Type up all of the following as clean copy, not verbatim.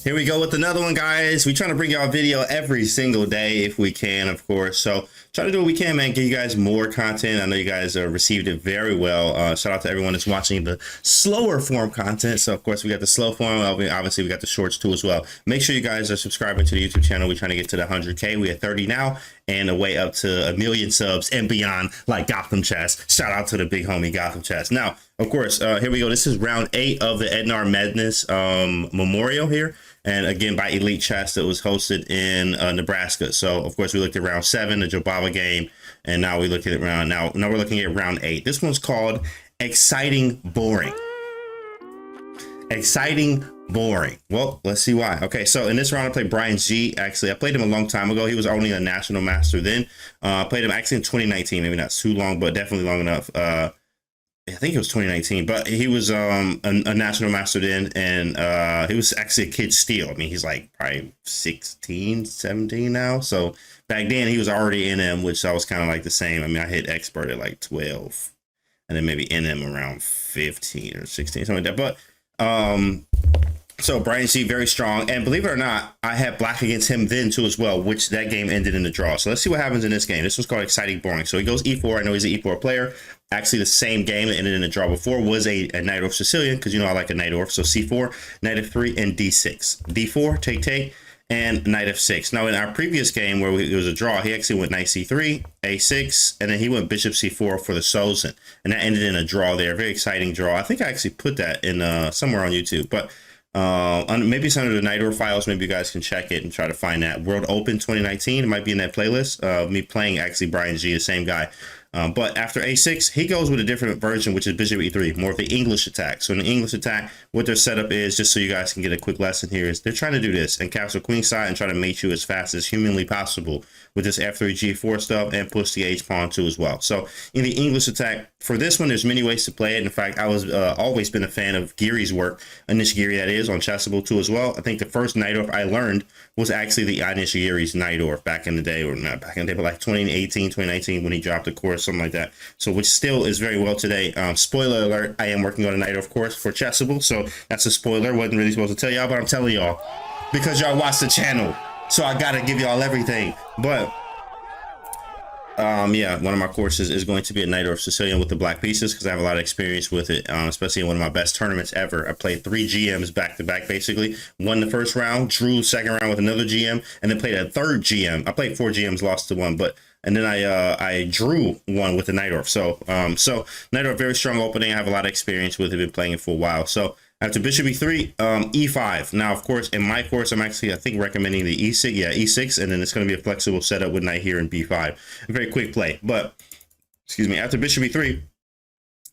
Here we go with another one, guys. We trying to bring y'all video every single day if we can, of course. So try to do what we can, man. Give you guys more content. I know you guys received it very well. Shout out to everyone that's watching the slower form content. So of course we got the slow form. Obviously we got the shorts too as well. Make sure you guys are subscribing to the YouTube channel. We're trying to get to the 100K. We at 30 now and a way up to 1 million subs and beyond, like Gotham Chess. Shout out to the big homie Gotham Chess. Now, of course, here we go. This is round 8 of the Edmar Mednis Memorial here. And again, by Elite Chess, that was hosted in Nebraska. So, of course, we looked at round 7, the Jobava game, and now we look at round now we're looking at round 8. This one's called Exciting Boring. Exciting Boring. Well, let's see why. Okay, so in this round, I played Brian G. Actually, I played him a long time ago. He was only a national master then. I played him actually in 2019, maybe not too long, but definitely long enough. I think it was 2019, but he was a national master then, and he was actually a kid still. I mean, he's like probably 16, 17 now. So back then he was already NM, which I was kind of like the same. I mean, I hit expert at like 12 and then maybe NM around 15 or 16, something like that. But so Brian C, very strong, and believe it or not, I had black against him then too as well, which that game ended in a draw. So let's see what happens in this game. This was called Exciting Boring. So he goes E4. I know he's an E4 player. Actually, the same game that ended in a draw before was a knight orf Sicilian, because you know I like a knight orf. So C4, knight F3, and D6. D4, take, and knight F6. Now in our previous game where it was a draw, he actually went knight C3, A6, and then he went bishop C4 for the Solzhen, and that ended in a draw there. Very exciting draw. I think I actually put that in somewhere on YouTube, but maybe it's under the Night Orf files. Maybe you guys can check it and try to find that. World Open 2019, it might be in that playlist of me playing actually Brian G, the same guy. But after A6, he goes with a different version, which is bishop E3, more of the English attack. So in the English attack, what their setup is, just so you guys can get a quick lesson here, is they're trying to do this and castle queenside and try to mate you as fast as humanly possible with this F3 G4 stuff and push the H pawn too as well. So in the English attack, for this one, there's many ways to play it. In fact, I was always been a fan of Geary's work, Anish Geary that is, on Chessable too as well. I think the first Night Orf I learned was actually the Anish Geary's Night Orf back in the day, or not back in the day, but like 2018, 2019 when he dropped the course, something like that. So which still is very well today. Spoiler alert, I am working on a Night Orf course for Chessable, so that's a spoiler. Wasn't really supposed to tell y'all, but I'm telling y'all because y'all watch the channel, so I gotta give y'all everything. But yeah, one of my courses is going to be a Night Orf Sicilian with the black pieces, because I have a lot of experience with it, especially in one of my best tournaments ever. I played 3 GMs back to back, basically. Won the first round, drew second round with another GM, and then played a third GM. I played 4 GMs, lost to 1, and then I drew 1 with the Night Orf. So Night Orf, very strong opening. I have a lot of experience with it, been playing it for a while. So after bishop E3, E5. Now, of course, in my course, I'm actually, I think, recommending the E6. Yeah, E6, and then it's going to be a flexible setup with knight here in B5. A very quick play. But, excuse me, after bishop E3,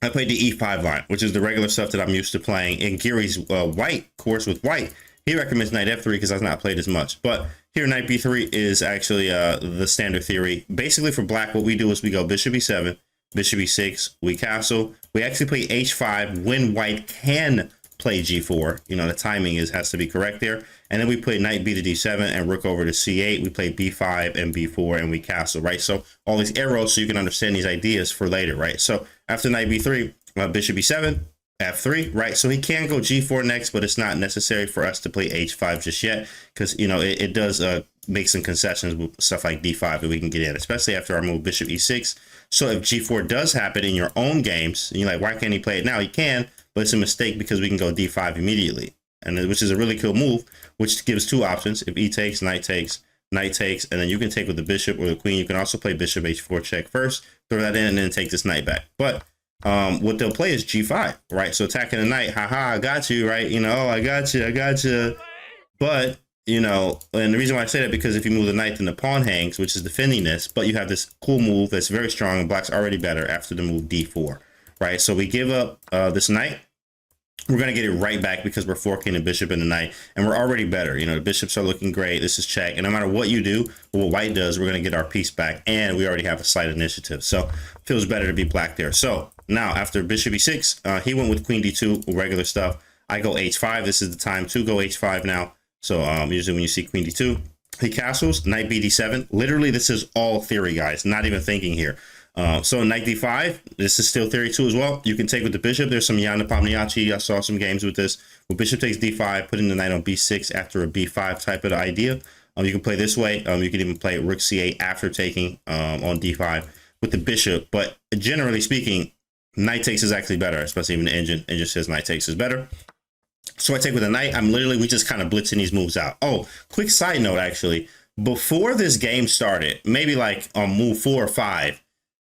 I played the E5 line, which is the regular stuff that I'm used to playing. In Geary's white course with white, he recommends knight F3 because I've not played as much. But here, knight B3 is actually the standard theory. Basically, for black, what we do is we go bishop E7, bishop E6, we castle. We actually play H5 when white can play G4. You know, the timing has to be correct there. And then we play knight B to D7 and rook over to C8. We play B5 and B4 and we castle, right? So all these arrows, so you can understand these ideas for later, right? So after knight B3, bishop E7, F3, right? So he can go G4 next, but it's not necessary for us to play H5 just yet, because, you know, it does make some concessions with stuff like D5 that we can get in, especially after our move bishop E6. So if G4 does happen in your own games, and you're like, why can't he play it now? He can, but it's a mistake because we can go D5 immediately, and which is a really cool move, which gives 2 options. If E takes, knight takes, and then you can take with the bishop or the queen. You can also play bishop H4 check first, throw that in, and then take this knight back. But what they'll play is G5, right? So attacking the knight, haha, I got you, right? You know, oh, I got you. But, you know, and the reason why I say that, because if you move the knight, then the pawn hangs, which is defending this, but you have this cool move that's very strong, and black's already better after the move D4, right? So we give up this knight. We're going to get it right back because we're forking the bishop and the knight, and we're already better. You know, the bishops are looking great. This is check. And no matter what you do, what white does, we're going to get our piece back, and we already have a slight initiative. So it feels better to be black there. So now after bishop E6, he went with queen D2, regular stuff. I go H5. This is the time to go H5 now. So usually when you see queen D2, he castles, knight B D7. Literally, this is all theory, guys. Not even thinking here. So knight d5, this is still theory 2 as well. You can take with the bishop. There's some Yana Pomniachi. I saw some games with this. Where bishop takes d5, putting the knight on b6 after a b5 type of idea. You can play this way. You can even play rook c8 after taking on d5 with the bishop. But generally speaking, knight takes is actually better, especially when the engine says knight takes is better. So I take with a knight. We just kind of blitzing these moves out. Oh, quick side note, actually. Before this game started, maybe like on move 4 or 5,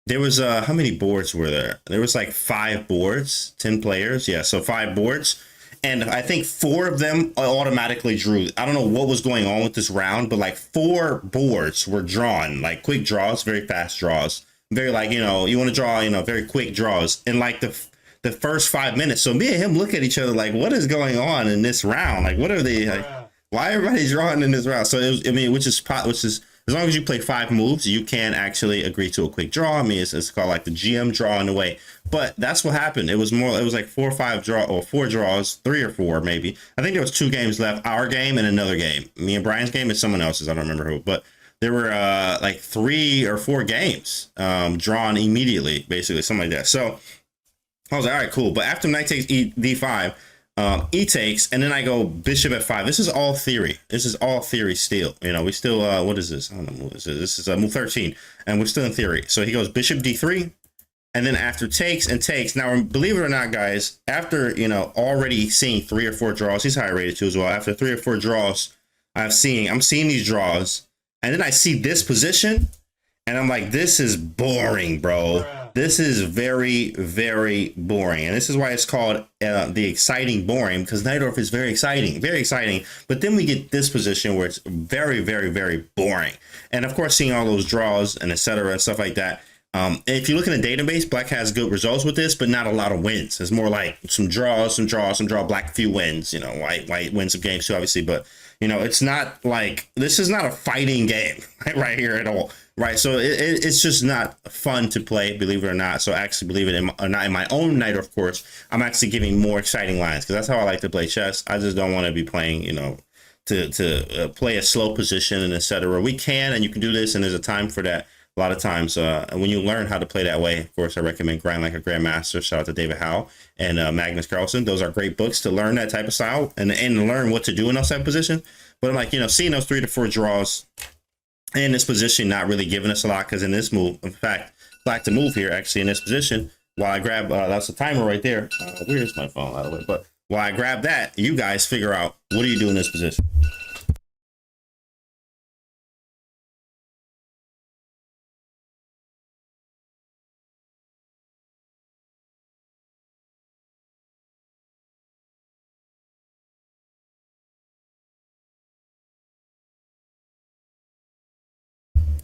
there was how many boards were there? There was like 5 boards, 10 players. Yeah, so 5 boards. And I think 4 of them automatically drew. I don't know what was going on with this round, but like 4 boards were drawn, like quick draws, very fast draws. Very like, you want to draw, very quick draws. And like the first 5 minutes. So me and him look at each other like, what is going on in this round? Like, what are they, like, why everybody drawing in this round? So it was, which is as long as you play 5 moves, you can actually agree to a quick draw. It's called like the GM draw in a way. But that's what happened. It was like 4 or 5 4 draws, 3 or 4 maybe. I think there was 2 games left, our game and another game. Me and Brian's game and someone else's. I don't remember who, but there were like 3 or 4 games drawn immediately, basically, something like that. So I was like, all right, cool. But after knight takes d5, e takes, and then I go bishop f5. This is all theory. This is all theory still. We still, what is this? I don't know what this is. This is move 13, and we're still in theory. So he goes bishop d3, and then after takes and takes. Now, believe it or not, guys, after, already seeing 3 or 4 draws, he's high rated too as well. After 3 or 4 draws, I'm seeing these draws, and then I see this position, and I'm like, this is boring, bro. This is very, very boring. And this is why it's called the exciting boring, because Najdorf is very exciting, very exciting. But then we get this position where it's very, very, very boring. And of course, seeing all those draws and etc. and stuff like that. If you look in the database, Black has good results with this, but not a lot of wins. It's more like some draws, Black few wins, White wins some games too, obviously. But, it's not like, this is not a fighting game right here at all. Right, so it's just not fun to play, believe it or not. So actually, believe it or not, in my own Najdorf course, I'm actually giving more exciting lines, because that's how I like to play chess. I just don't want to be playing, to play a slow position and etc. We can, and you can do this, and there's a time for that. A lot of times, when you learn how to play that way, of course, I recommend Grind Like a Grandmaster. Shout out to David Howe and Magnus Carlsen. Those are great books to learn that type of style and learn what to do in those type of positions. But I'm like, seeing those 3 to 4 draws in this position, not really giving us a lot, because in this move, in fact, Black to move here actually in this position, while I grab, that's the timer right there. Where's my phone, by the way? But while I grab that, you guys figure out, what do you do in this position?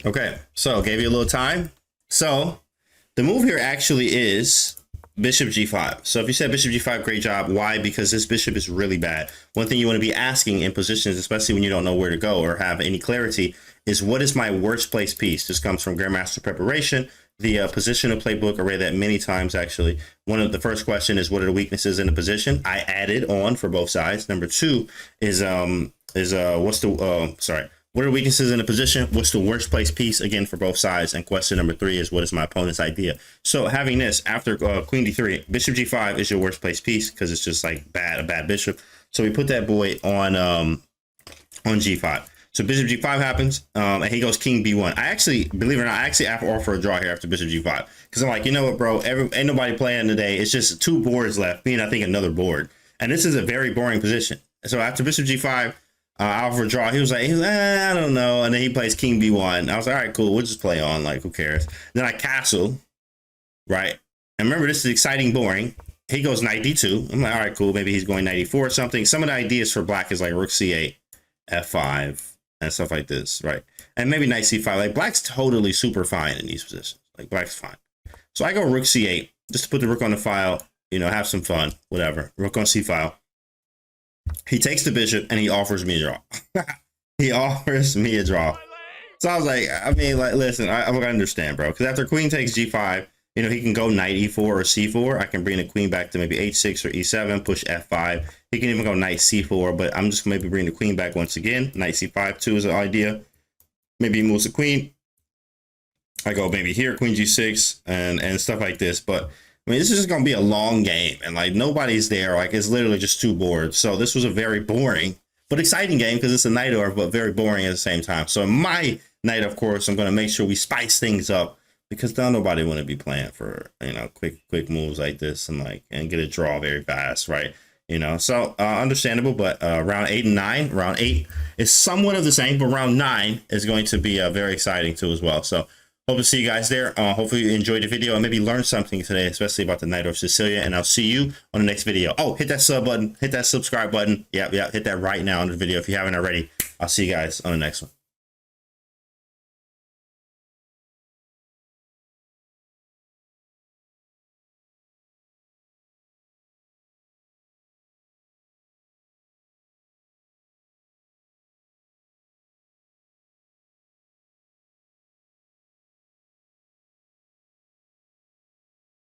Okay, so gave you a little time. So the move here actually is bishop g5. So if you said bishop g5, great job. Why? Because this bishop is really bad. One thing you want to be asking in positions, especially when you don't know where to go or have any clarity, is what is my worst place piece? This comes from Grandmaster Preparation, the positional playbook. I read that many times, actually. One of the first question is, what are the weaknesses in the position? I added on for both sides. Number 2 is what are the weaknesses in the position? What's the worst place piece, again, for both sides? And question number 3 is, what is my opponent's idea? So having this after queen d3, bishop g5 is your worst place piece, because it's just like a bad bishop. So we put that boy on g5. So bishop g5 happens, and he goes king b1. I actually, believe it or not, I actually offer a draw here after bishop g5, because I'm like, you know what, bro? Ain't nobody playing today. It's just 2 boards left, being I think another board, and this is a very boring position. So after bishop g5. Alpha draw. He was like, I don't know. And then he plays king b1. I was like, all right, cool. We'll just play on. Like, who cares? Then I castle, right? And remember, this is exciting, boring. He goes knight d2. I'm like, all right, cool. Maybe he's going knight e4 or something. Some of the ideas for Black is like rook c8, f5, and stuff like this, right? And maybe knight c5. Like, Black's totally super fine in these positions. Like, Black's fine. So I go rook c8 just to put the rook on the file, have some fun, whatever. Rook on c file. He takes the bishop and he offers me a draw. He offers me a draw. So I was like, listen, I understand, bro. Because after queen takes g5, he can go knight e4 or c4. I can bring the queen back to maybe h6 or e7, push f5. He can even go knight c4, but I'm just going to maybe bring the queen back once again. Knight c5 too is an idea. Maybe he moves the queen. I go maybe here, queen g6, and stuff like this. But I mean, this is just gonna be a long game, and like nobody's there. Like it's literally just 2 boards. So this was a very boring but exciting game because it's a night orb, but very boring at the same time. So in my night, of course, I'm gonna make sure we spice things up because don't nobody want to be playing for, you know, quick moves like this and get a draw very fast, right? You know, so understandable. But round 8 and 9, round 8 is somewhat of the same, but round 9 is going to be very exciting too as well. So hope to see you guys there. Hopefully you enjoyed the video and maybe learned something today, especially about the Night of Sicilia. And I'll see you on the next video. Oh, hit that sub button, hit that subscribe button. Yeah, hit that right now on the video if you haven't already. I'll see you guys on the next one.